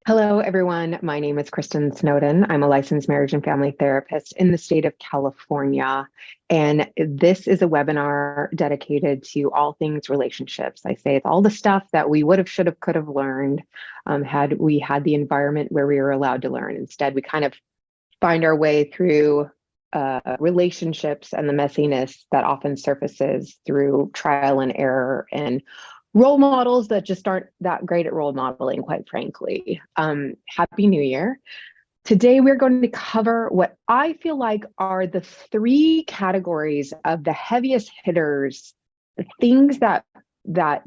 Hello, everyone. My name is Kristin Snowden. I'm a licensed marriage and family therapist in the state of California. And this is a webinar dedicated to all things relationships. I say it's all the stuff that we would have, should have, could have learned had we had the environment where we were allowed to learn. Instead, we kind of find our way through relationships and the messiness that often surfaces through trial and error and role models that just aren't that great at role modeling, quite frankly. Happy New Year. Today, we're going to cover what I feel like are the three categories of the heaviest hitters, the things that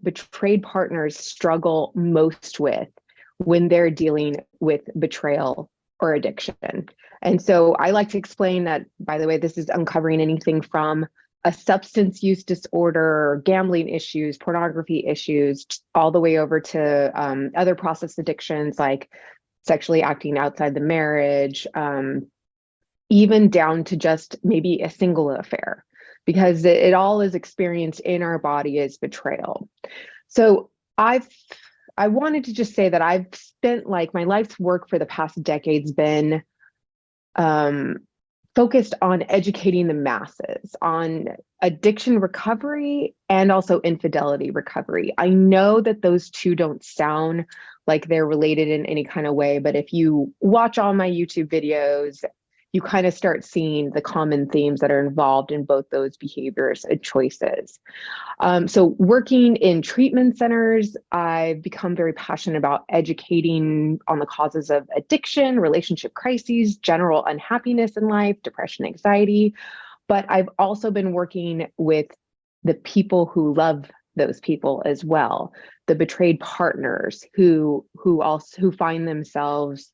betrayed partners struggle most with when they're dealing with betrayal or addiction. And so I like to explain that, by the way, this is uncovering anything from a substance use disorder, gambling issues, pornography issues, all the way over to other process addictions like sexually acting outside the marriage, even down to just maybe a single affair, because it all is experienced in our body as betrayal. So I wanted to just say that I've spent like my life's work for the past decades been focused on educating the masses on addiction recovery and also infidelity recovery. I know that those two don't sound like they're related in any kind of way, but if you watch all my YouTube videos, you kind of start seeing the common themes that are involved in both those behaviors and choices. So working in treatment centers, I've become very passionate about educating on the causes of addiction, relationship crises, general unhappiness in life, depression, anxiety. But I've also been working with the people who love those people as well, the betrayed partners who find themselves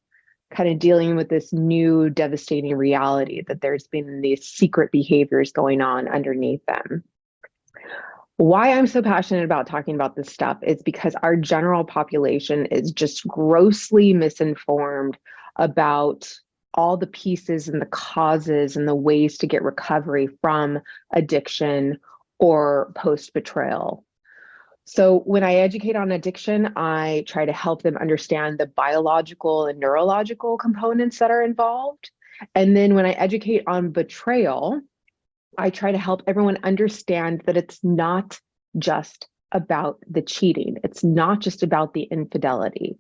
kind of dealing with this new devastating reality that there's been these secret behaviors going on underneath them. Why I'm so passionate about talking about this stuff is because our general population is just grossly misinformed about all the pieces and the causes and the ways to get recovery from addiction or post-betrayal. So when I educate on addiction, I try to help them understand the biological and neurological components that are involved. And then when I educate on betrayal, I try to help everyone understand that it's not just about the cheating. It's not just about the infidelity.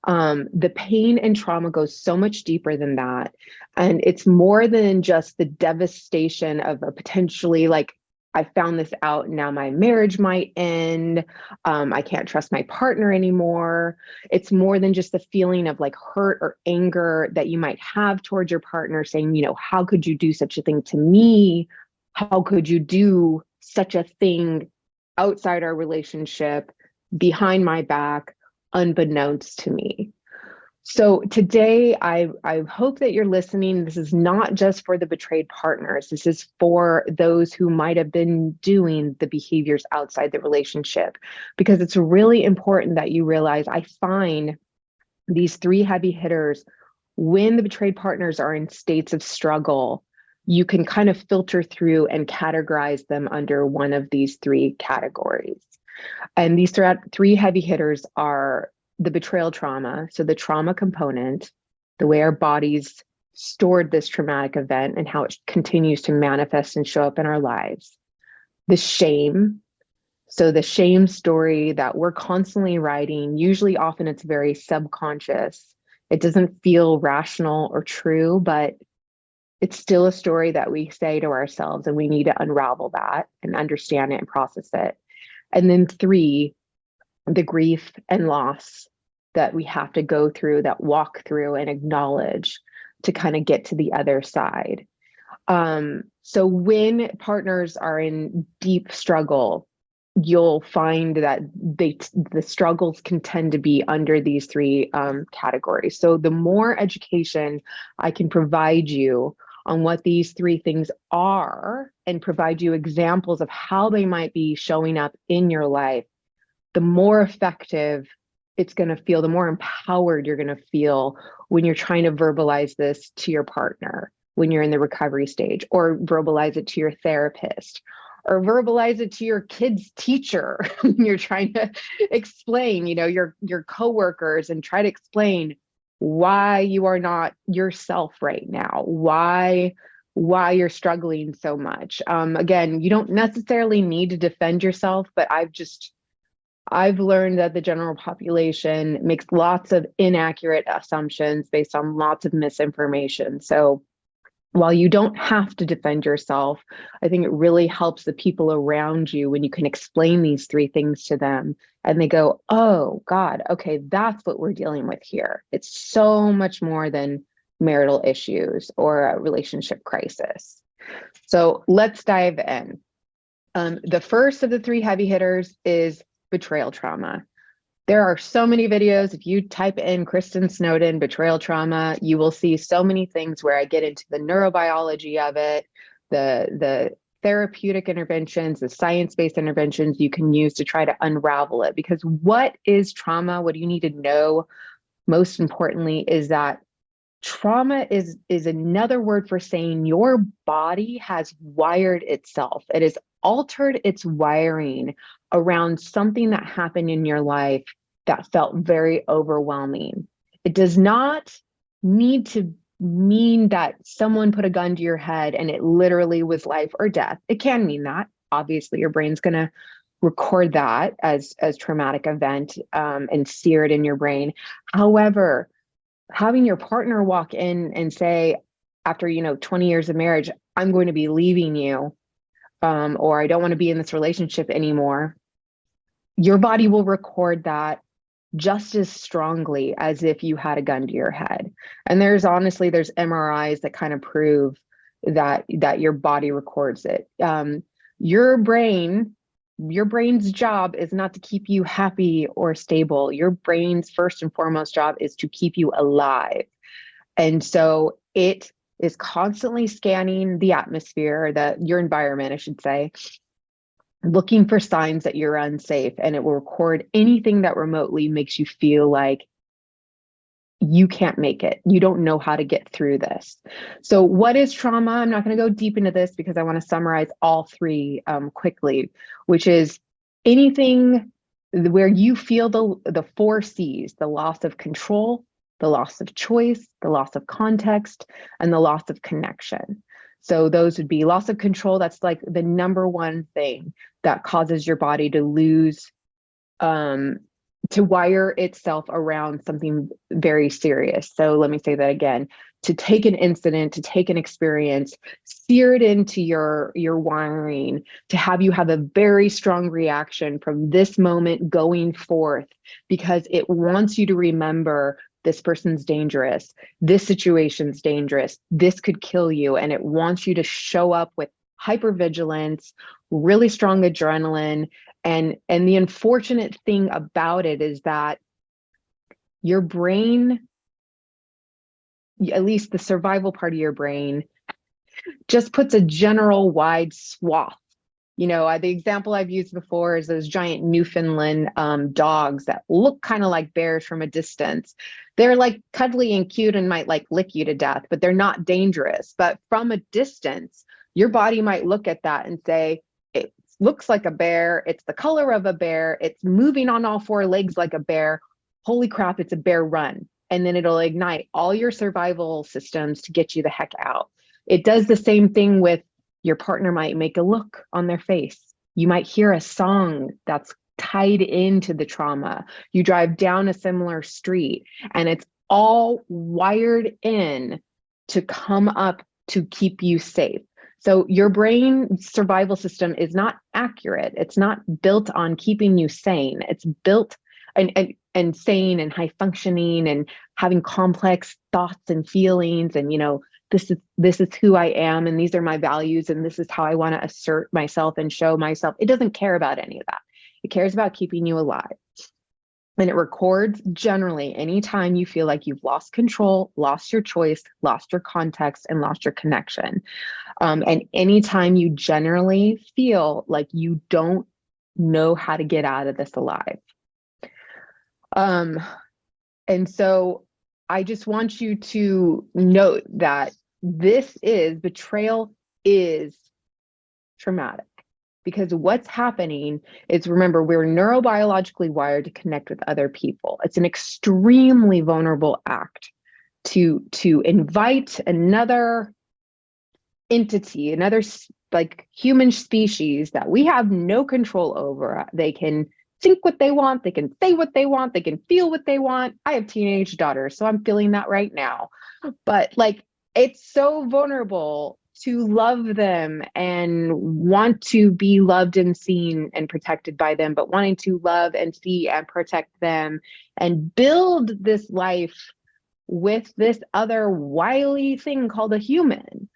The pain and trauma goes so much deeper than that. And it's more than just the devastation of a potentially like, I found this out, now my marriage might end. I can't trust my partner anymore. It's more than just the feeling of like hurt or anger that you might have towards your partner saying, how could you do such a thing to me? How could you do such a thing outside our relationship, behind my back, unbeknownst to me? So today, I hope that you're listening. This is not just for the betrayed partners. This is for those who might have been doing the behaviors outside the relationship, because it's really important that you realize I find these three heavy hitters when the betrayed partners are in states of struggle. You can kind of filter through and categorize them under one of these three categories. And these three heavy hitters are the betrayal trauma, so the trauma component, the way our bodies stored this traumatic event and how it continues to manifest and show up in our lives. The shame, so the shame story that we're constantly writing, usually often it's very subconscious. It doesn't feel rational or true, but it's still a story that we say to ourselves, and we need to unravel that and understand it and process it. And then three, the grief and loss that we have to go through, that walk through and acknowledge to kind of get to the other side. So when partners are in deep struggle, you'll find that the struggles can tend to be under these three categories. So the more education I can provide you on what these three things are and provide you examples of how they might be showing up in your life, the more effective it's going to feel, the more empowered you're going to feel when you're trying to verbalize this to your partner, when you're in the recovery stage, or verbalize it to your therapist, or verbalize it to your kid's teacher when you're trying to explain, your coworkers, and try to explain why you are not yourself right now, why you're struggling so much. Again, you don't necessarily need to defend yourself, but I've learned that the general population makes lots of inaccurate assumptions based on lots of misinformation. So while you don't have to defend yourself, I think it really helps the people around you when you can explain these three things to them and they go, oh God, okay, that's what we're dealing with here. It's so much more than marital issues or a relationship crisis. So let's dive in. The first of the three heavy hitters is betrayal trauma. There are so many videos. If you type in Kristin Snowden betrayal trauma, you will see so many things where I get into the neurobiology of it, the therapeutic interventions, the science-based interventions you can use to try to unravel it. Because what is trauma? What do you need to know? Most importantly, is that trauma is another word for saying your body has wired itself. It has altered its wiring around something that happened in your life that felt very overwhelming. It does not need to mean that someone put a gun to your head and it literally was life or death. It can mean that. Obviously, your brain's going to record that as traumatic event and sear it in your brain. However, having your partner walk in and say, after 20 years of marriage, I'm going to be leaving you, or I don't want to be in this relationship anymore, your body will record that just as strongly as if you had a gun to your head. And there's MRIs that kind of prove that your body records it. Your brain's job is not to keep you happy or stable. Your brain's first and foremost job is to keep you alive. And so it is constantly scanning the atmosphere, your environment, I should say, looking for signs that you're unsafe. And it will record anything that remotely makes you feel like you can't make it. You don't know how to get through this. So what is trauma? I'm not going to go deep into this because I want to summarize all three quickly, which is anything where you feel the four C's: the loss of control, the loss of choice, the loss of context, and the loss of connection. So those would be loss of control. That's like the number one thing that causes your body to lose, to wire itself around something very serious. So let me say that again: to take an incident, to take an experience, sear it into your wiring, to have you have a very strong reaction from this moment going forth, because it wants you to remember this person's dangerous, this situation's dangerous, this could kill you. And it wants you to show up with hypervigilance, really strong adrenaline. And the unfortunate thing about it is that your brain, at least the survival part of your brain, just puts a general wide swath. The example I've used before is those giant Newfoundland dogs that look kind of like bears from a distance. They're like cuddly and cute and might like lick you to death, but they're not dangerous. But from a distance, your body might look at that and say, it looks like a bear. It's the color of a bear. It's moving on all four legs like a bear. Holy crap, it's a bear, run. And then it'll ignite all your survival systems to get you the heck out. It does the same thing with your partner. Might make a look on their face. You might hear a song that's tied into the trauma. You drive down a similar street and it's all wired in to come up to keep you safe. So your brain survival system is not accurate. It's not built on keeping you sane. It's built and sane and high functioning and having complex thoughts and feelings and, this is who I am and these are my values and this is how I want to assert myself and show myself. It doesn't care about any of that. It cares about keeping you alive. And it records generally anytime you feel like you've lost control, lost your choice, lost your context, and lost your connection. And anytime you generally feel like you don't know how to get out of this alive. And so I just want you to note that betrayal is traumatic. Because what's happening is, remember, we're neurobiologically wired to connect with other people. It's an extremely vulnerable act to invite another entity, another like human species that we have no control over. They can think what they want, they can say what they want, they can feel what they want. I have teenage daughters, so I'm feeling that right now. But like, it's so vulnerable to love them and want to be loved and seen and protected by them, but wanting to love and see and protect them and build this life with this other wily thing called a human.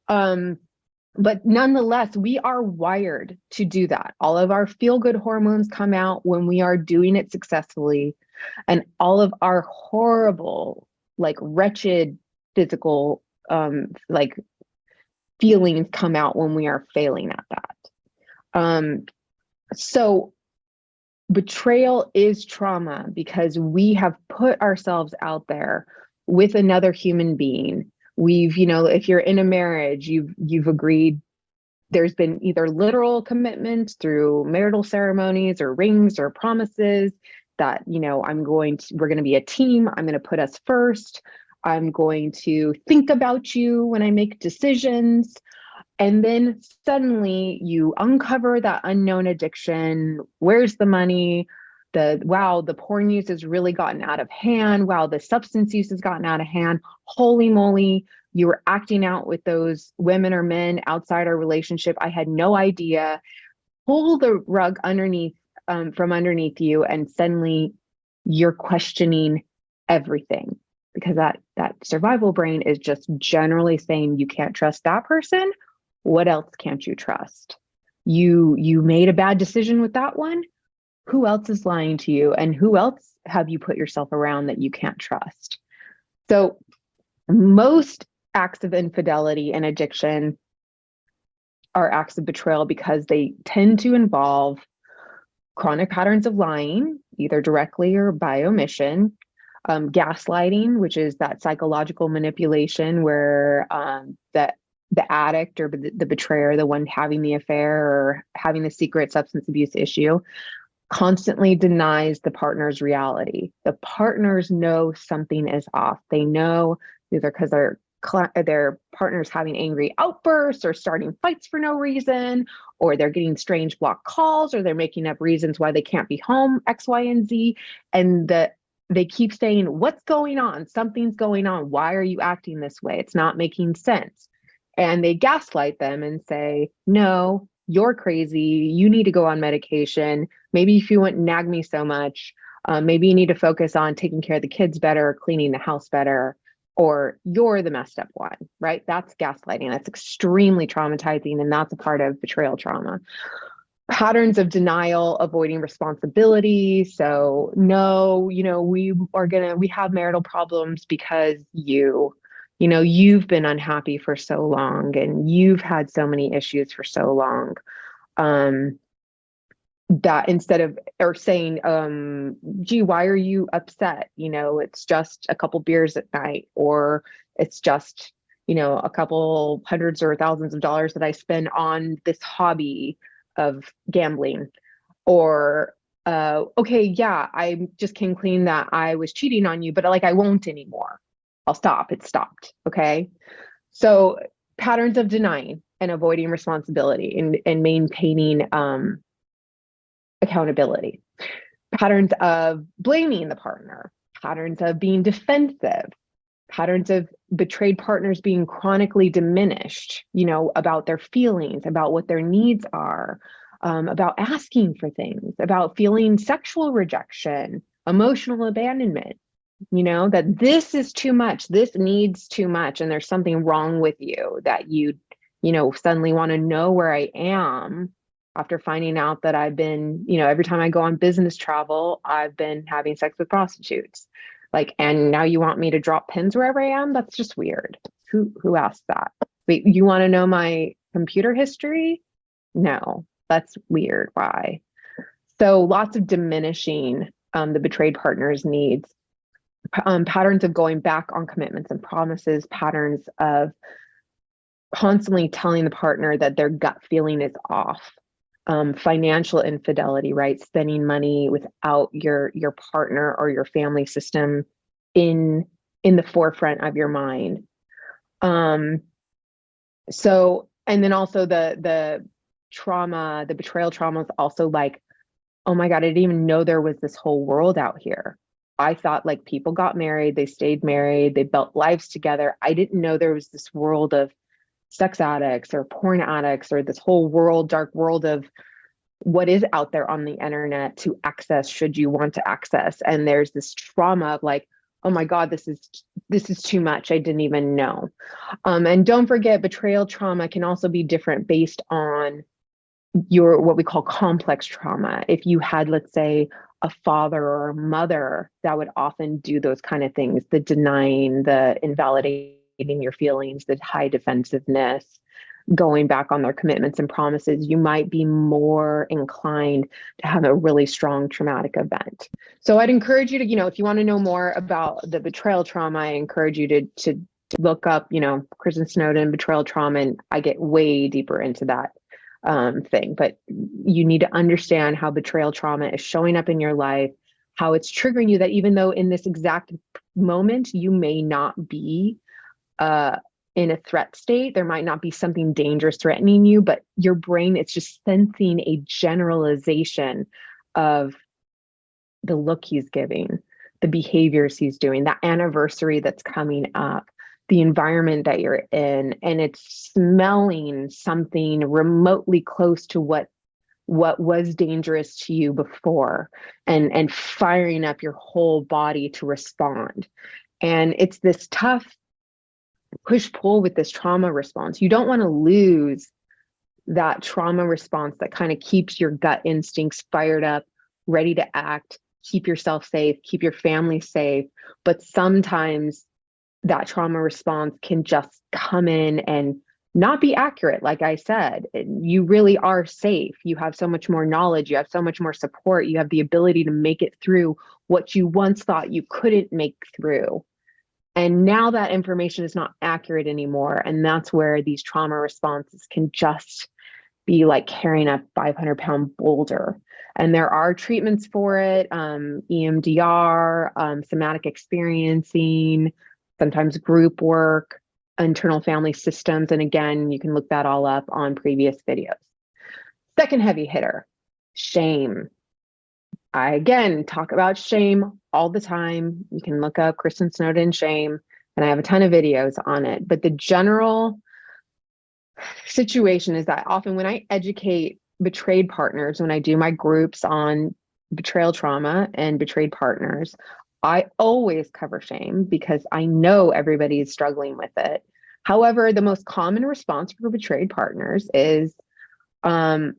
But nonetheless, we are wired to do that. All of our feel-good hormones come out when we are doing it successfully, and all of our horrible, like wretched physical like feelings come out when we are failing at that. So betrayal is trauma because we have put ourselves out there with another human being. We've, if you're in a marriage, you've agreed. There's been either literal commitment through marital ceremonies or rings or promises that, we're going to be a team. I'm going to put us first. I'm going to think about you when I make decisions. And then suddenly you uncover that unknown addiction. Where's the money? The porn use has really gotten out of hand. Wow, the substance use has gotten out of hand. Holy moly, you were acting out with those women or men outside our relationship. I had no idea. Pull the rug from underneath you, and suddenly you're questioning everything, because that survival brain is just generally saying you can't trust that person. What else can't you trust? You made a bad decision with that one. Who else is lying to you? And who else have you put yourself around that you can't trust? So most acts of infidelity and addiction are acts of betrayal because they tend to involve chronic patterns of lying, either directly or by omission, gaslighting, which is that psychological manipulation where the addict or the betrayer, the one having the affair or having the secret substance abuse issue, constantly denies the partner's reality. The partners know something is off. They know either because their partner's having angry outbursts or starting fights for no reason, or they're getting strange block calls, or they're making up reasons why they can't be home, X, Y, and Z. And they keep saying, what's going on? Something's going on. Why are you acting this way? It's not making sense. And they gaslight them and say, no, you're crazy. You need to go on medication. Maybe if you wouldn't nag me so much, maybe you need to focus on taking care of the kids better, cleaning the house better, or you're the messed up one, right? That's gaslighting. That's extremely traumatizing. And that's a part of betrayal trauma. Patterns of denial, avoiding responsibility. So no, we have marital problems because you've been unhappy for so long and you've had so many issues for so long. That instead of, or saying, gee, why are you upset? It's just a couple beers at night, or it's just, a couple hundreds or thousands of dollars that I spend on this hobby of gambling. Or, okay, yeah, I just came clean that I was cheating on you, but I won't anymore. I'll stop. It's stopped. Okay. So patterns of denying and avoiding responsibility and maintaining accountability, patterns of blaming the partner, patterns of being defensive, patterns of betrayed partners being chronically diminished, about their feelings, about what their needs are, about asking for things, about feeling sexual rejection, emotional abandonment, that this is too much, this needs too much, and there's something wrong with you, that you suddenly want to know where I am after finding out that I've been, every time I go on business travel, I've been having sex with prostitutes. And now you want me to drop pins wherever I am? That's just weird. Who asked that? Wait, you want to know my computer history? No, that's weird. Why? So lots of diminishing the betrayed partner's needs, patterns of going back on commitments and promises, patterns of constantly telling the partner that their gut feeling is off. financial infidelity, right? Spending money without your partner or your family system in the forefront of your mind. So, and then also the trauma, the betrayal trauma is also like, oh my God, I didn't even know there was this whole world out here. I thought like people got married, they stayed married, they built lives together. I didn't know there was this world of sex addicts or porn addicts or this whole world, dark world of what is out there on the internet to access should you want to access. And there's this trauma of like, oh my God, this is too much. I didn't even know. And don't forget, betrayal trauma can also be different based on your what we call complex trauma. If you had, let's say, a father or a mother that would often do those kind of things, the denying, the invalidating your feelings, the high defensiveness, going back on their commitments and promises, you might be more inclined to have a really strong traumatic event. So I'd encourage you to, if you want to know more about the betrayal trauma, I encourage you to look up, Kristin Snowden, betrayal trauma, and I get way deeper into that thing. But you need to understand how betrayal trauma is showing up in your life, how it's triggering you, that even though in this exact moment you may not be in a threat state, there might not be something dangerous threatening you, but your brain is just sensing a generalization of the look he's giving, the behaviors he's doing, that anniversary that's coming up, the environment that you're in, and it's smelling something remotely close to what was dangerous to you before, and firing up your whole body to respond. And it's this tough push-pull with this trauma response. You don't want to lose that trauma response that kind of keeps your gut instincts fired up, ready to act, keep yourself safe, keep your family safe. But sometimes that trauma response can just come in and not be accurate. Like I said, you really are safe. You have so much more knowledge. You have so much more support. You have the ability to make it through what you once thought you couldn't make through. And now that information is not accurate anymore. And that's where these trauma responses can just be like carrying a 500-pound boulder. And there are treatments for it, EMDR, somatic experiencing, sometimes group work, internal family systems. And again, you can look that all up on previous videos. Second heavy hitter, shame. I, again, talk about shame all the time. You can look up Kristin Snowden shame, and I have a ton of videos on it. But the general situation is that often when I educate betrayed partners, when I do my groups on betrayal trauma and betrayed partners, I always cover shame because I know everybody is struggling with it. However, the most common response for betrayed partners is, I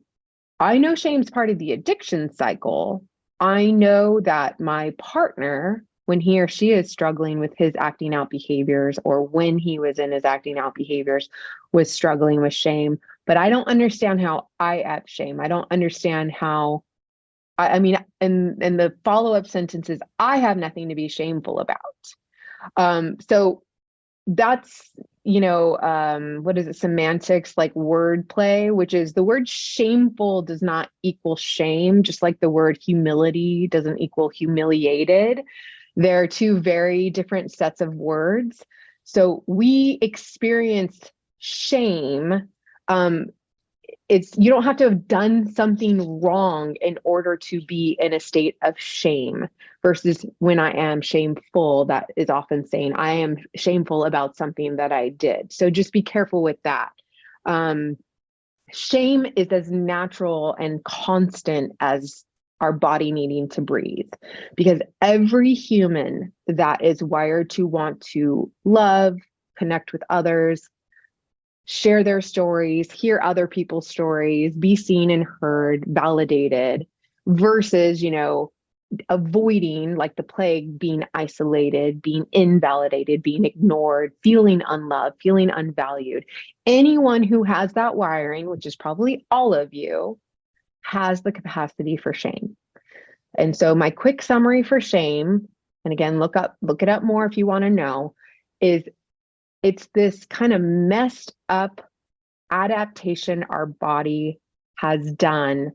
know shame's part of the addiction cycle. I know that my partner, when he or she is struggling with his acting out behaviors, or when he was in his acting out behaviors, was struggling with shame, but I don't understand how I have shame. I don't understand how, I mean, and the follow-up sentence is, I have nothing to be shameful about. So that's, what is it? Semantics, like wordplay, which is the word shameful does not equal shame, just like the word humility doesn't equal humiliated. They're two very different sets of words. So we experience shame. You don't have to have done something wrong in order to be in a state of shame, versus when I am shameful, that is often saying I am shameful about something that I did. So just be careful with that. Shame is as natural and constant as our body needing to breathe, because every human that is wired to want to love, connect with others, share their stories, hear other people's stories, be seen and heard, validated, versus, avoiding, like the plague, being isolated, being invalidated, being ignored, feeling unloved, feeling unvalued. Anyone who has that wiring, which is probably all of you, has the capacity for shame. And so my quick summary for shame, and again, look it up more if you want to know, is it's this kind of messed up adaptation our body has done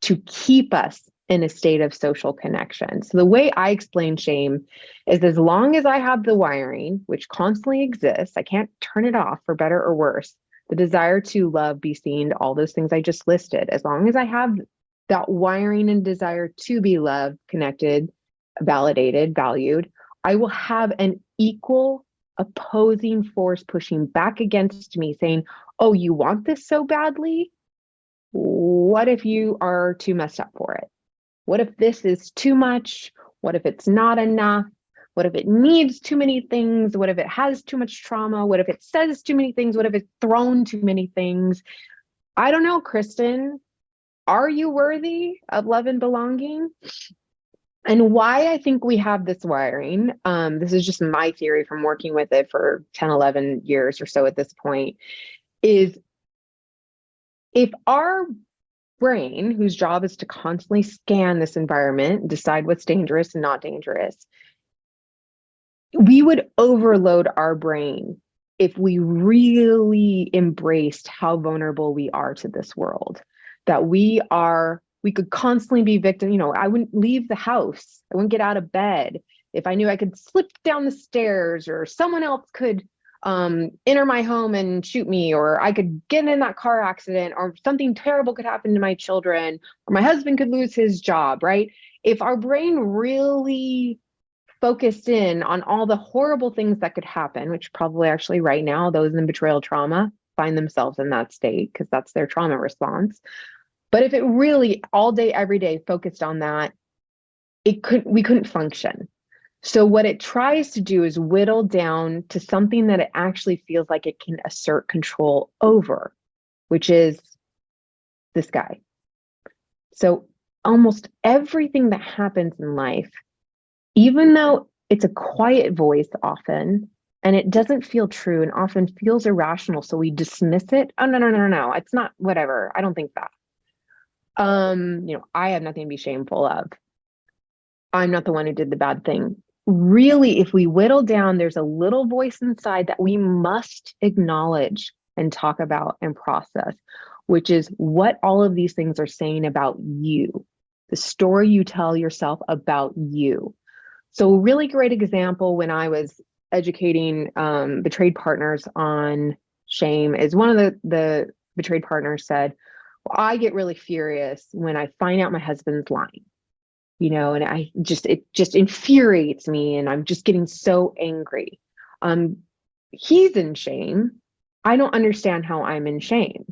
to keep us in a state of social connection. So the way I explain shame is, as long as I have the wiring, which constantly exists, I can't turn it off for better or worse, the desire to love, be seen, all those things I just listed, as long as I have that wiring and desire to be loved, connected, validated, valued, I will have an equal opposing force pushing back against me saying, oh, you want this so badly? What if you are too messed up for it? What if this is too much? What if it's not enough? What if it needs too many things? What if it has too much trauma? What if it says too many things? What if it's thrown too many things? I don't know, Kristin. Are you worthy of love and belonging? And why I think we have this wiring, this is just my theory from working with it for 10, 11 years or so at this point, is if our brain, whose job is to constantly scan this environment, decide what's dangerous and not dangerous, we would overload our brain if we really embraced how vulnerable we are to this world, that we could constantly be victim. I wouldn't leave the house. I wouldn't get out of bed if I knew I could slip down the stairs, or someone else could enter my home and shoot me, or I could get in that car accident, or something terrible could happen to my children, or my husband could lose his job, right? If our brain really focused in on all the horrible things that could happen, which probably actually right now, those in betrayal trauma find themselves in that state because that's their trauma response. But if it really all day, every day focused on that, we couldn't function. So what it tries to do is whittle down to something that it actually feels like it can assert control over, which is this guy. So almost everything that happens in life, even though it's a quiet voice often, and it doesn't feel true and often feels irrational, so we dismiss it. Oh, no, it's not, whatever. I don't think that. I have nothing to be shameful of. I'm not the one who did the bad thing. Really, if we whittle down, there's a little voice inside that we must acknowledge and talk about and process, which is what all of these things are saying about you, the story you tell yourself about you. So a really great example when I was educating betrayed partners on shame is one of the betrayed partners said, well, I get really furious when I find out my husband's lying, and it just infuriates me, and I'm just getting so angry. He's in shame. I don't understand how I'm in shame.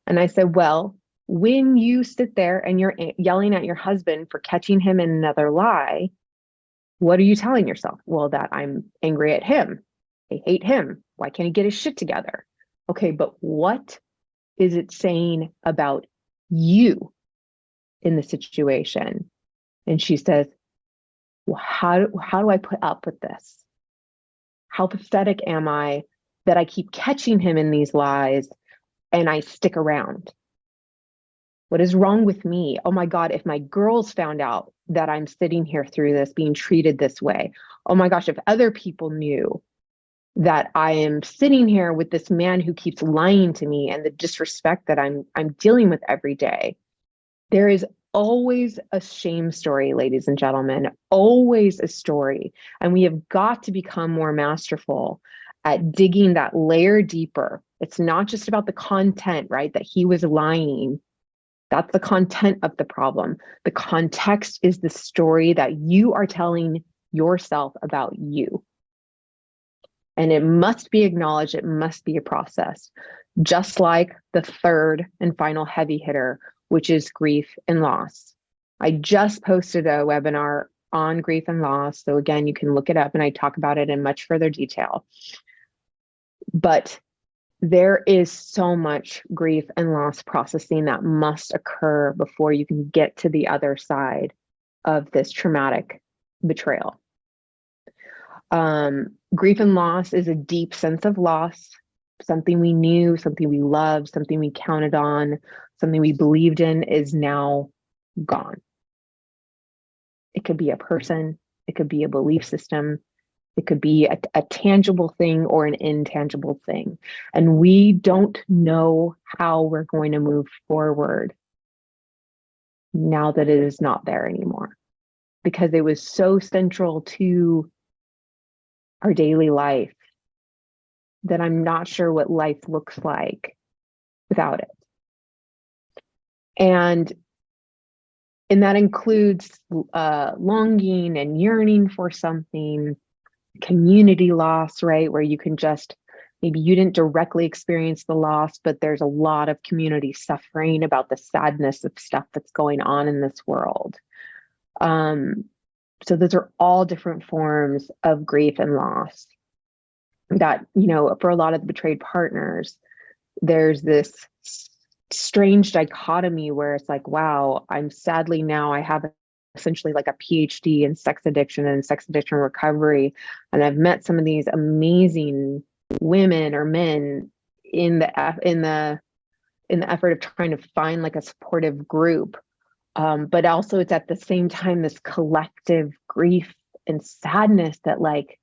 And I said, well, when you sit there and you're yelling at your husband for catching him in another lie, what are you telling yourself? Well, that I'm angry at him. I hate him. Why can't he get his shit together? Okay, but what is it saying about you in the situation? And she says, well, how do I put up with this? How pathetic am I that I keep catching him in these lies and I stick around? What is wrong with me? Oh my God, if my girls found out that I'm sitting here through this, being treated this way. Oh my gosh, if other people knew that I am sitting here with this man who keeps lying to me and the disrespect that I'm dealing with every day. There is always a shame story, ladies and gentlemen, always a story. And we have got to become more masterful at digging that layer deeper. It's not just about the content, right? That he was lying. That's the content of the problem. The context is the story that you are telling yourself about you. And it must be acknowledged. It must be a process, just like the third and final heavy hitter, which is grief and loss. I just posted a webinar on grief and loss. So again, you can look it up and I talk about it in much further detail. But there is so much grief and loss processing that must occur before you can get to the other side of this traumatic betrayal. Grief and loss is a deep sense of loss, something we knew, something we loved, something we counted on, something we believed in is now gone. It could be a person, it could be a belief system, It could be a tangible thing or an intangible thing. And we don't know how we're going to move forward now that it is not there anymore, because it was so central to our daily life that I'm not sure what life looks like without it. And that includes longing and yearning for something, community loss, right? Where you can just, maybe you didn't directly experience the loss, but there's a lot of community suffering about the sadness of stuff that's going on in this world. So those are all different forms of grief and loss that, for a lot of the betrayed partners, there's this strange dichotomy where it's like, wow, I have essentially like a PhD in sex addiction and sex addiction recovery. And I've met some of these amazing women or men in the effort of trying to find like a supportive group. But also it's at the same time this collective grief and sadness that like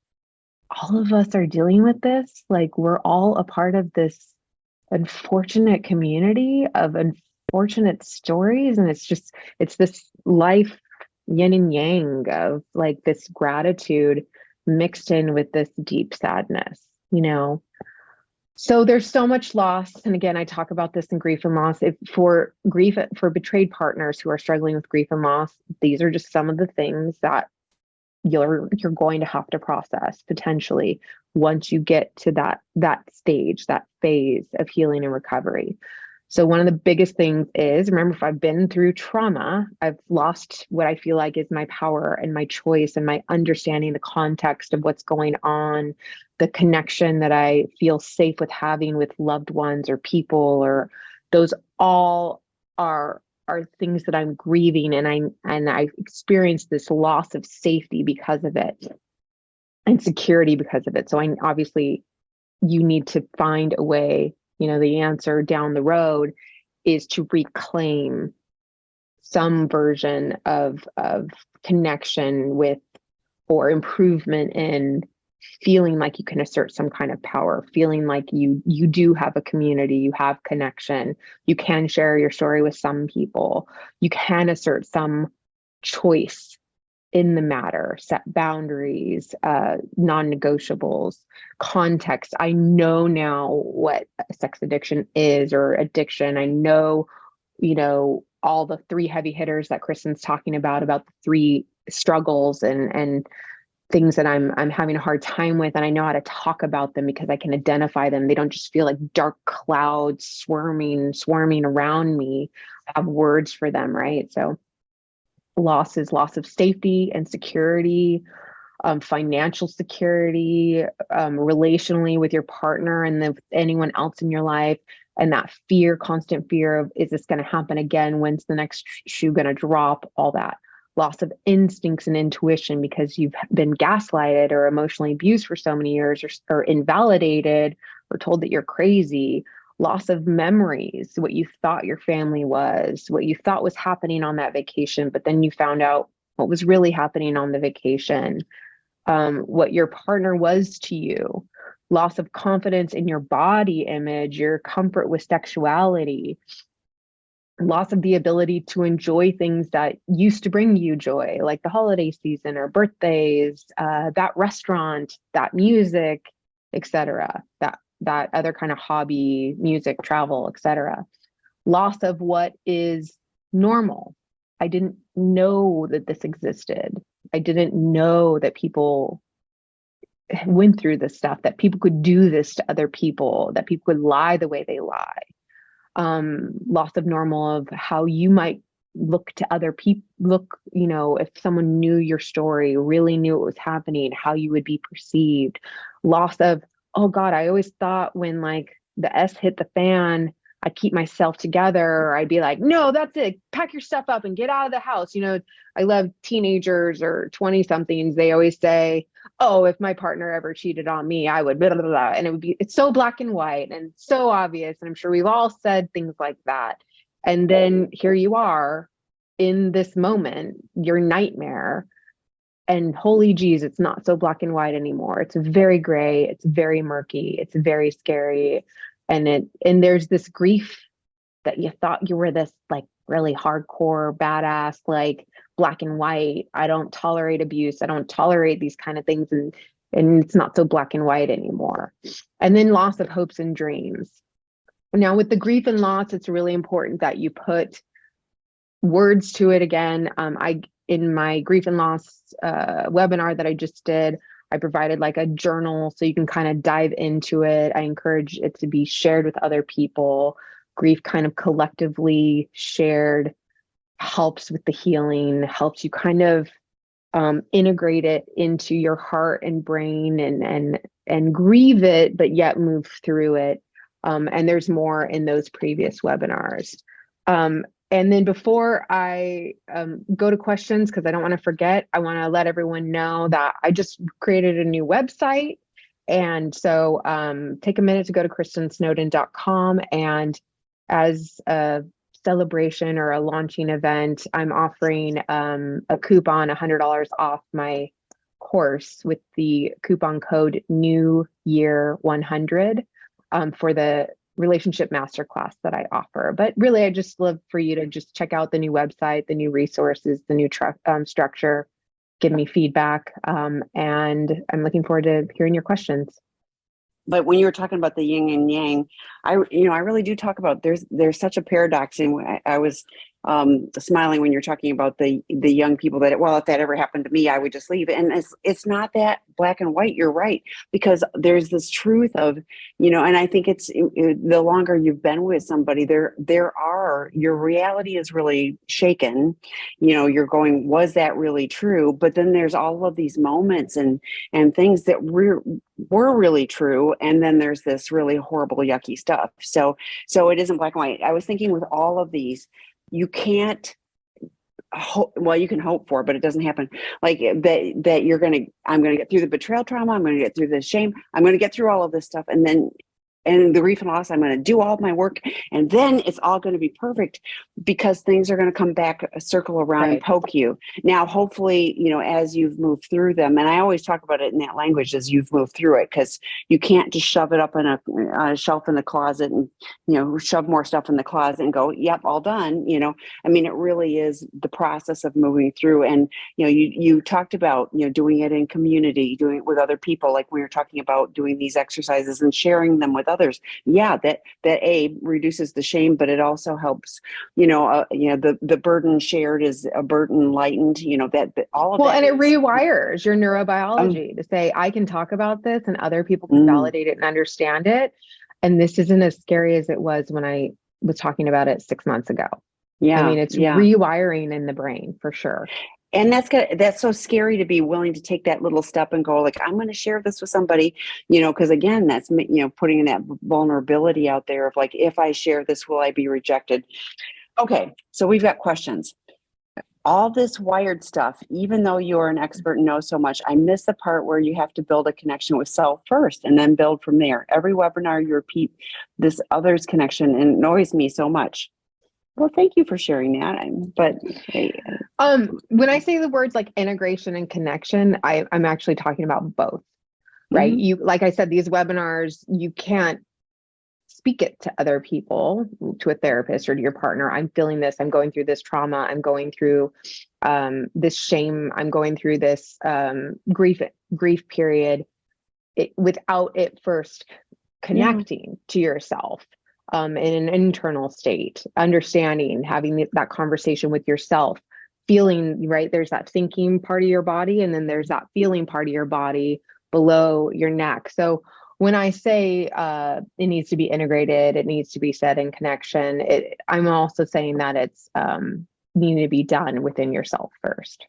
all of us are dealing with this. Like we're all a part of this unfortunate community of unfortunate stories. And it's this life yin and yang of like this gratitude mixed in with this deep sadness, So there's so much loss. And again, I talk about this in grief and loss. For betrayed partners who are struggling with grief and loss, these are just some of the things that you're going to have to process potentially once you get to that stage, that phase of healing and recovery. So one of the biggest things is, remember, if I've been through trauma, I've lost what I feel like is my power and my choice and my understanding the context of what's going on, the connection that I feel safe with having with loved ones or people, or those all are things that I'm grieving, and I experienced this loss of safety because of it and security because of it. So you need to find a way, the answer down the road is to reclaim some version of connection with, or improvement in, feeling like you can assert some kind of power, feeling like you do have a community, you have connection, you can share your story with some people, you can assert some choice in the matter, set boundaries, non-negotiables, context. I know now what sex addiction is, or addiction. I know, all the three heavy hitters that Kristin's talking about the three struggles and things that I'm having a hard time with. And I know how to talk about them because I can identify them. They don't just feel like dark clouds swarming around me. I have words for them, right? So loss is loss of safety and security, financial security, relationally with your partner and with anyone else in your life. And that constant fear of, is this going to happen again? When's the next shoe going to drop? All that. Loss of instincts and intuition because you've been gaslighted or emotionally abused for so many years, or invalidated, or told that you're crazy. Loss of memories, what you thought your family was, what you thought was happening on that vacation, but then you found out what was really happening on the vacation, what your partner was to you. Loss of confidence in your body image, your comfort with sexuality. Loss of the ability to enjoy things that used to bring you joy, like the holiday season or birthdays, that restaurant, that music, etc. That other kind of hobby, music, travel, etc. Loss of what is normal. I didn't know that this existed. I didn't know that people went through this stuff, that people could do this to other people, that people could lie the way they lie. Loss of normal of how you might look to other people, if someone knew your story, really knew what was happening, how you would be perceived. Loss of, oh God, I always thought when like the S hit the fan, I'd keep myself together, or I'd be like, no, that's it. Pack your stuff up and get out of the house. I love teenagers or 20 somethings. They always say, oh, if my partner ever cheated on me, I would blah, blah, blah. And it's so black and white and so obvious. And I'm sure we've all said things like that. And then here you are in this moment, your nightmare, And holy geez, it's not so black and white anymore. It's very gray. It's very murky. It's very scary. And there's this grief that you thought you were this like really hardcore, badass, like black and white. I don't tolerate abuse. I don't tolerate these kind of things. And it's not so black and white anymore. And then loss of hopes and dreams. Now with the grief and loss, it's really important that you put words to it again. In my grief and loss webinar that I just did, I provided like a journal so you can kind of dive into it. I encourage it to be shared with other people. Grief kind of collectively shared helps with the healing, helps you kind of integrate it into your heart and brain and grieve it, but yet move through it. And there's more in those previous webinars. And then before I go to questions, because I don't want to forget, I want to let everyone know that I just created a new website. And so take a minute to go to KristinSnowden.com. And as a celebration or a launching event, I'm offering a coupon, $100 off my course with the coupon code New Year 100 for the relationship masterclass that I offer. But really, I just love for you to just check out the new website, the new resources, the new structure, give me feedback. And I'm looking forward to hearing your questions. But when you were talking about the yin and yang, I really do talk about there's such a paradox. And I was smiling when you're talking about the young people that, well, if that ever happened to me, I would just leave. And it's not that black and white. You're right, because there's this truth of, and I think it's the longer you've been with somebody, your reality is really shaken. You're going, was that really true? But then there's all of these moments and things that were really true. And then there's this really horrible, yucky stuff. So it isn't black and white. I was thinking with all of these, you can't you can hope for, but it doesn't happen. Like that I'm going to get through the betrayal trauma. I'm going to get through the shame. I'm going to get through all of this stuff. And the grief and loss, I'm going to do all of my work. And then it's all going to be perfect, because things are going to come back, circle around and poke you. Now, hopefully, as you've moved through them, and I always talk about it in that language, as you've moved through it, because you can't just shove it up in a shelf in the closet and, shove more stuff in the closet and go, yep, all done. I mean, it really is the process of moving through. And, you talked about, doing it in community, doing it with other people, like we were talking about doing these exercises and sharing them with others. Yeah, that reduces the shame, but it also helps, the burden shared is a burden lightened, that all of that. And it rewires your neurobiology to say, I can talk about this and other people can validate it and understand it. And this isn't as scary as it was when I was talking about it 6 months ago. Yeah. I mean, it's rewiring in the brain for sure. And that's so scary to be willing to take that little step and go, like, I'm going to share this with somebody, because again, that's, putting in that vulnerability out there of like, if I share this, will I be rejected? Okay. So we've got questions. All this wired stuff, even though you're an expert and know so much, I miss the part where you have to build a connection with self first and then build from there. Every webinar you repeat this other's connection, and it annoys me so much. Well, thank you for sharing that. But when I say the words like integration and connection, I'm actually talking about both, right? You, like I said, these webinars, you can't speak it to other people, to a therapist or to your partner. I'm feeling this. I'm going through this trauma. I'm going through this shame. I'm going through this grief period, without it first connecting to yourself. In an internal state, understanding, having that conversation with yourself, feeling, right? There's that thinking part of your body, and then there's that feeling part of your body below your neck. So when I say it needs to be integrated, it needs to be said in connection, I'm also saying that it's needing to be done within yourself first.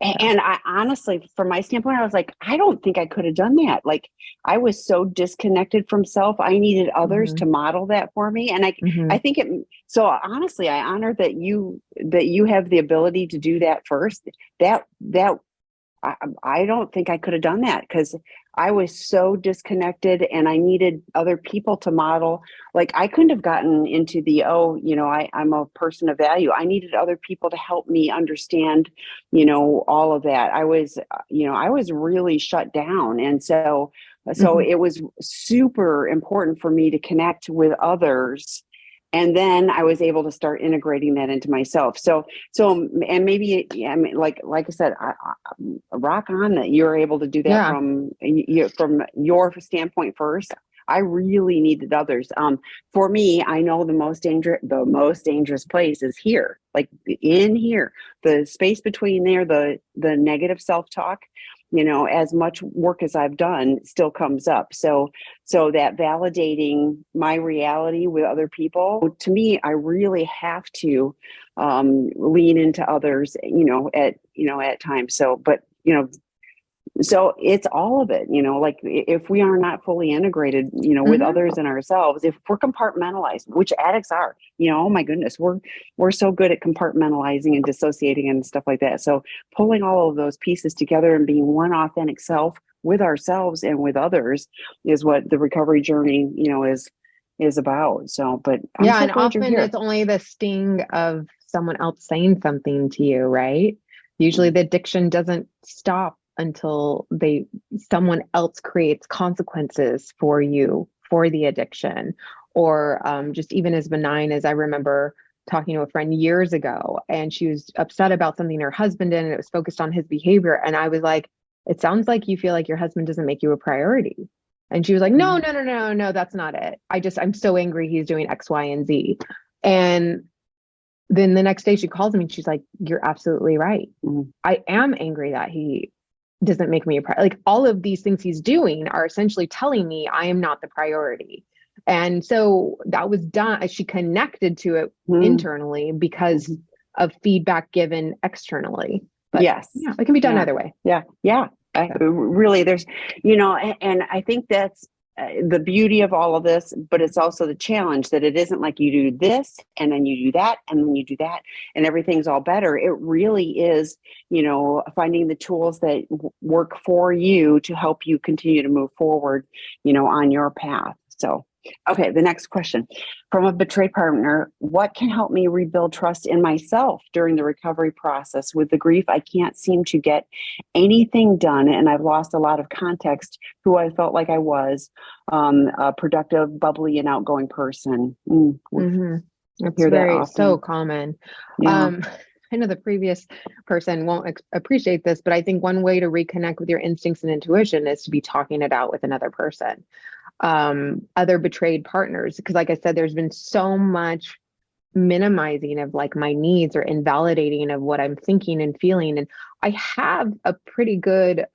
And I honestly, from my standpoint, I was like, I don't think I could have done that. Like, I was so disconnected from self. I needed others to model that for me. And I think so honestly, I honor that you have the ability to do that first. That I don't think I could have done that because I was so disconnected and I needed other people to model. Like I couldn't have gotten into the, oh, I'm a person of value. I needed other people to help me understand, all of that. I was really shut down. And so Mhm. it was super important for me to connect with others. And then I was able to start integrating that into myself. And maybe, yeah, I mean, like I said, rock on that you're able to do that Yeah. from your standpoint first. I really needed others. For me, I know the most dangerous place is here, like in here, the space between there, the negative self-talk. As much work as I've done still comes up. So that validating my reality with other people, to me, I really have to lean into others, at times. So it's all of it, like if we are not fully integrated, with Mhm. others and ourselves, if we're compartmentalized, which addicts are, oh my goodness, we're so good at compartmentalizing and dissociating and stuff like that. So pulling all of those pieces together and being one authentic self with ourselves and with others is what the recovery journey, is about. So, but I'm Yeah, so and glad you're often here. it's only the sting of someone else saying something to you, right? Usually the addiction doesn't stop until someone else creates consequences for you for the addiction. Or just even as benign as I remember talking to a friend years ago, and she was upset about something her husband did, and it was focused on his behavior. And I was like, it sounds like you feel like your husband doesn't make you a priority. And she was like, no, Mhm. no, no, no, no, that's not it. I'm so angry he's doing X, Y, and Z. And then the next day she calls me and she's like, you're absolutely right. Mhm. I am angry that he doesn't make me a priority. Like all of these things he's doing are essentially telling me I am not the priority. And so that was done. She connected to it Mhm. internally because Mhm. of feedback given externally. But Yes. yeah, it can be done Yeah. either way. Yeah. Yeah. So, Really, there's, and I think that's the beauty of all of this, but it's also the challenge that it isn't like you do this and then you do that and then you do that and everything's all better. It really is, finding the tools that work for you to help you continue to move forward, on your path. So, okay, the next question. From a betrayed partner, what can help me rebuild trust in myself during the recovery process? With the grief, I can't seem to get anything done, and I've lost a lot of context who I felt like I was, a productive, bubbly, and outgoing person. mhm. It's Hear that so often. common. Yeah. Um, I know the previous person won't appreciate this, but I think one way to reconnect with your instincts and intuition is to be talking it out with another person, other betrayed partners. Because, like I said, there's been so much minimizing of like my needs or invalidating of what I'm thinking and feeling. And I have a pretty good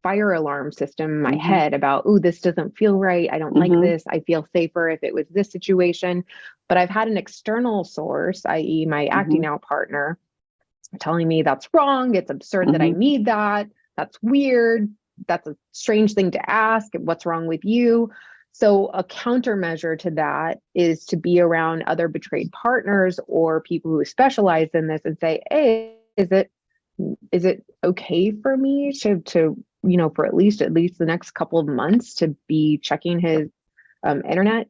fire alarm system in my Mm-hmm. head about, oh, this doesn't feel right. I don't like Mm-hmm. this. I feel safer if it was this situation. But I've had an external source, i.e., my Mm-hmm. acting out partner, telling me that's wrong. It's absurd that I Mm-hmm. need that. That's weird. That's a strange thing to ask. What's wrong with you? So, a countermeasure to that is to be around other betrayed partners or people who specialize in this and say, hey, is it okay for me to for at least the next couple of months to be checking his internet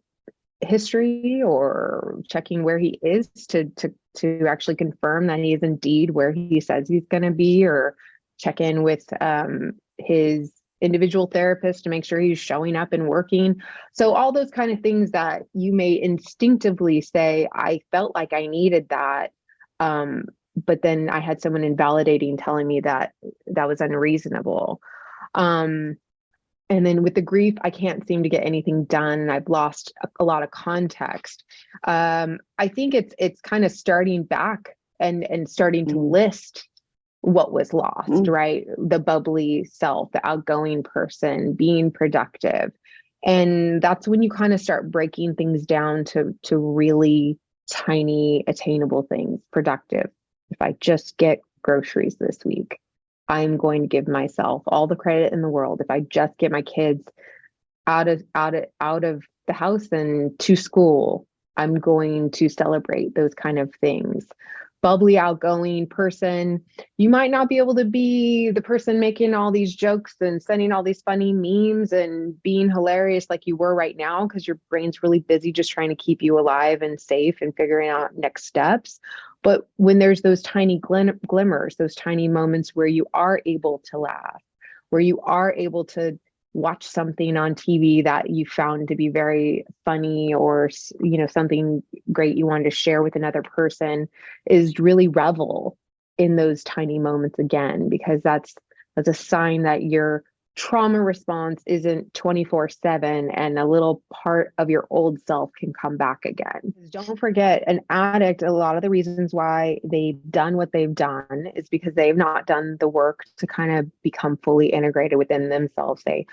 history or checking where he is to actually confirm that he is indeed where he says he's going to be, or check in with his individual therapist to make sure he's showing up and working. So all those kind of things that you may instinctively say, I felt like I needed that, but then I had someone invalidating telling me that that was unreasonable. um, and then with the grief, I can't seem to get anything done, and I've lost a lot of context. I think it's kind of starting back and starting to list what was lost, Mm-hmm. right? The bubbly self, the outgoing person, being productive. And that's when you kind of start breaking things down to really tiny, attainable things. Productive. If I just get groceries this week, I'm going to give myself all the credit in the world. If I just get my kids out of the house and to school, I'm going to celebrate those kind of things. bubbly, outgoing person. You might not be able to be the person making all these jokes and sending all these funny memes and being hilarious like you were right now, because your brain's really busy just trying to keep you alive and safe and figuring out next steps. But when there's those tiny glimmers, those tiny moments where you are able to laugh, where you are able to watch something on TV that you found to be very funny, or something great you wanted to share with another person, is really revel in those tiny moments again, because that's a sign that your trauma response isn't 24/7, and a little part of your old self can come back again. Don't forget, an addict, a lot of the reasons why they've done what they've done is because they've not done the work to kind of become fully integrated within themselves. Say,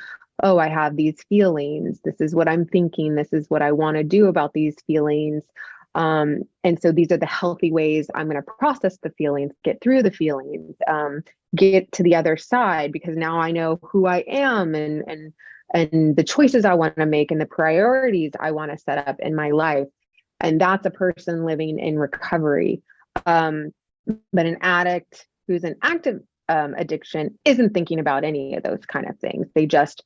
oh, I have these feelings. This is what I'm thinking. This is what I want to do about these feelings. And so these are the healthy ways I'm going to process the feelings, get through the feelings, get to the other side, because now I know who I am, and the choices I want to make and the priorities I want to set up in my life. And that's a person living in recovery. But an addict who's in active addiction isn't thinking about any of those kind of things. They just,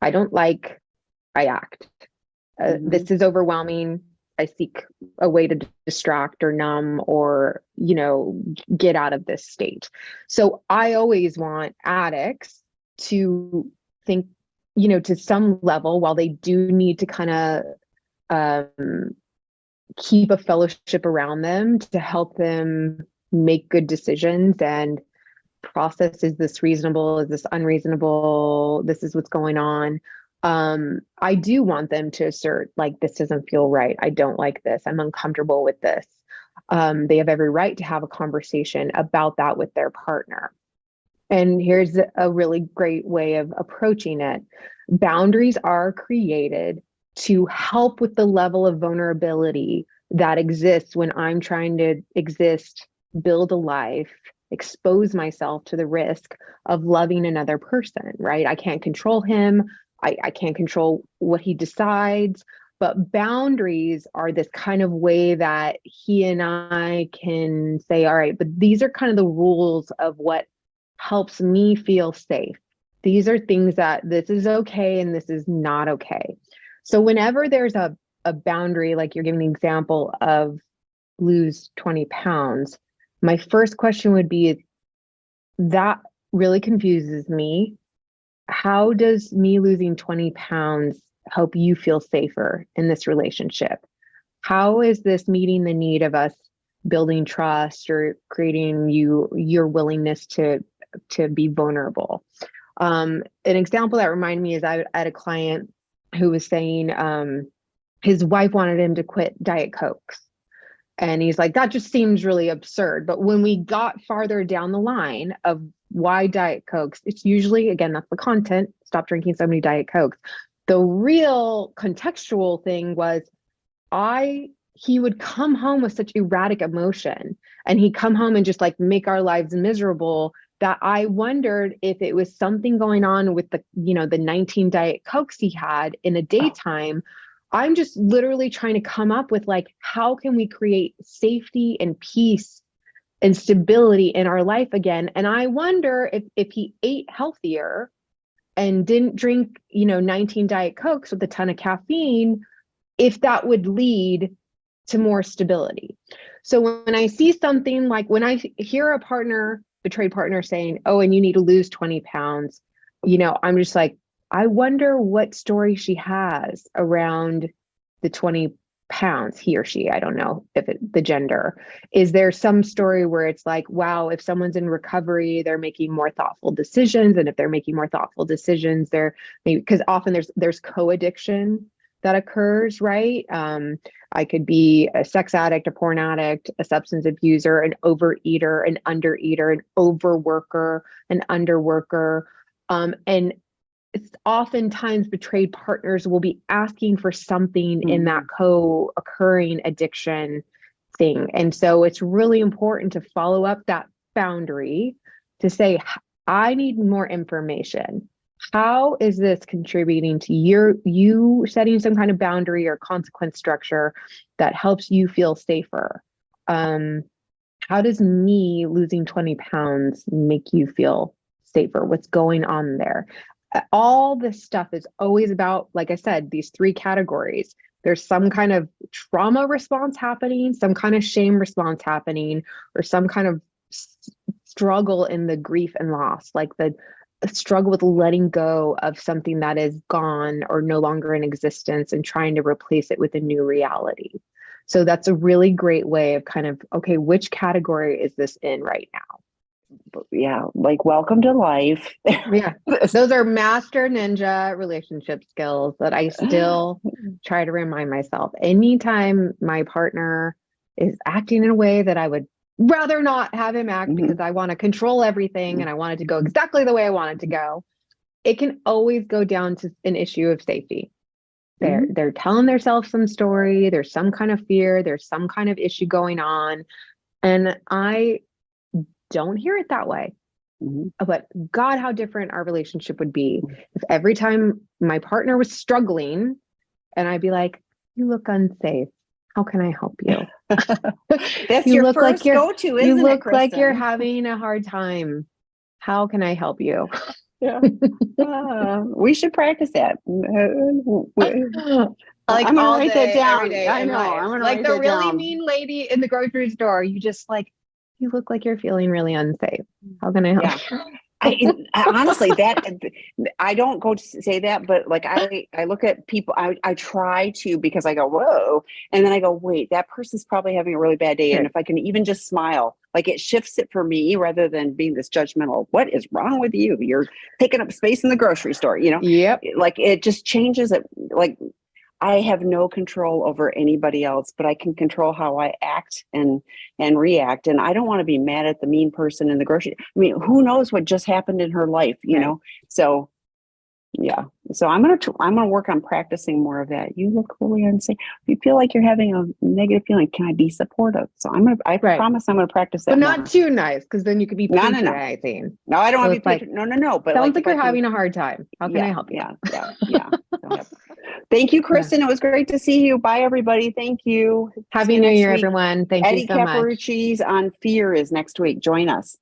I don't like, I act. This is overwhelming. I seek a way to distract or numb or, get out of this state. So I always want addicts to think, to some level, while they do need to kind of keep a fellowship around them to help them make good decisions and process, is this reasonable? Is this unreasonable? This is what's going on. I do want them to assert, like, this doesn't feel right. I don't like this. I'm uncomfortable with this. They have every right to have a conversation about that with their partner. And here's a really great way of approaching it. Boundaries are created to help with the level of vulnerability that exists when I'm trying to exist, build a life, expose myself to the risk of loving another person, right? I can't control him. I can't control what he decides, but boundaries are this kind of way that he and I can say, all right, but these are kind of the rules of what helps me feel safe. These are things that this is okay and this is not okay. So whenever there's a boundary, like you're giving an example of lose 20 pounds, my first question would be, that really confuses me. How does me losing 20 pounds help you feel safer in this relationship? How is this meeting the need of us building trust or creating your willingness to be vulnerable? An example that reminded me is I had a client who was saying his wife wanted him to quit Diet Cokes. And he's like, that just seems really absurd. But when we got farther down the line of why Diet Cokes, it's usually, again, that's the content, stop drinking so many Diet Cokes. The real contextual thing was he would come home with such erratic emotion, and he'd come home and just like make our lives miserable, that I wondered if it was something going on with the 19 Diet Cokes he had in the daytime. I'm just literally trying to come up with, like, how can we create safety and peace and stability in our life again? And I wonder if he ate healthier and didn't drink, 19 Diet Cokes with a ton of caffeine, if that would lead to more stability. So when I see something like, when I hear a betrayed partner saying, oh, and you need to lose 20 pounds, I'm just like, I wonder what story she has around the 20 pounds, he or she, I don't know if the gender. Is there some story where it's like, wow, if someone's in recovery, they're making more thoughtful decisions. And if they're making more thoughtful decisions, they're maybe, because often there's co-addiction that occurs, right? I could be a sex addict, a porn addict, a substance abuser, an overeater, an undereater, an overworker, an underworker. And it's oftentimes betrayed partners will be asking for something in that co-occurring addiction thing. And so it's really important to follow up that boundary to say, I need more information. How is this contributing to you setting some kind of boundary or consequence structure that helps you feel safer? how does me losing 20 pounds make you feel safer? What's going on there? All this stuff is always about, like I said, these three categories. There's some kind of trauma response happening, some kind of shame response happening, or some kind of struggle in the grief and loss, like the struggle with letting go of something that is gone or no longer in existence and trying to replace it with a new reality. So that's a really great way of kind of, okay, which category is this in right now? Yeah, like welcome to life. Yeah, those are master ninja relationship skills that I still try to remind myself. Anytime my partner is acting in a way that I would rather not have him act because I want to control everything and I want it to go exactly the way I want it to go, it can always go down to an issue of safety. They're telling themselves some story, there's some kind of fear, there's some kind of issue going on, and I don't hear it that way. But God, how different our relationship would be if every time my partner was struggling and I'd be like, you look unsafe. How can I help you? That's your first go-to, isn't it, You look Kristin? like you're having a hard time. How can I help you? Yeah. We should practice that. Like I'm gonna all write day, that down. every day I in know. life. I'm gonna Like write the that really down. mean lady in the grocery store. You just like, you look like you're feeling really unsafe. How can I help you? I honestly, that I don't go to say that, but like I look at people, I try to, because I go, whoa, and then I go, wait, that person's probably having a really bad day. Sure. And if I can even just smile, like it shifts it for me rather than being this judgmental, what is wrong with you? You're taking up space in the grocery store, you know? Yep. Like it just changes it. Like I have no control over anybody else, but I can control how I act and react. And I don't want to be mad at the mean person in the grocery. I mean, who knows what just happened in her life, you know? So yeah. So I'm gonna work on practicing more of that. You look really unsafe. If you feel like you're having a negative feeling, can I be supportive? So I promise I'm gonna practice that. But not more. too nice, because then you could be patronizing. No, I don't want to be like, no. But sounds like you're having a hard time. How can I help you? Yeah. Thank you, Kristin. It was great to see you. Bye, everybody. Thank you. Happy New Year, everyone. Thank Eddie you so much. Caparucci's on Fear is next week. Join us.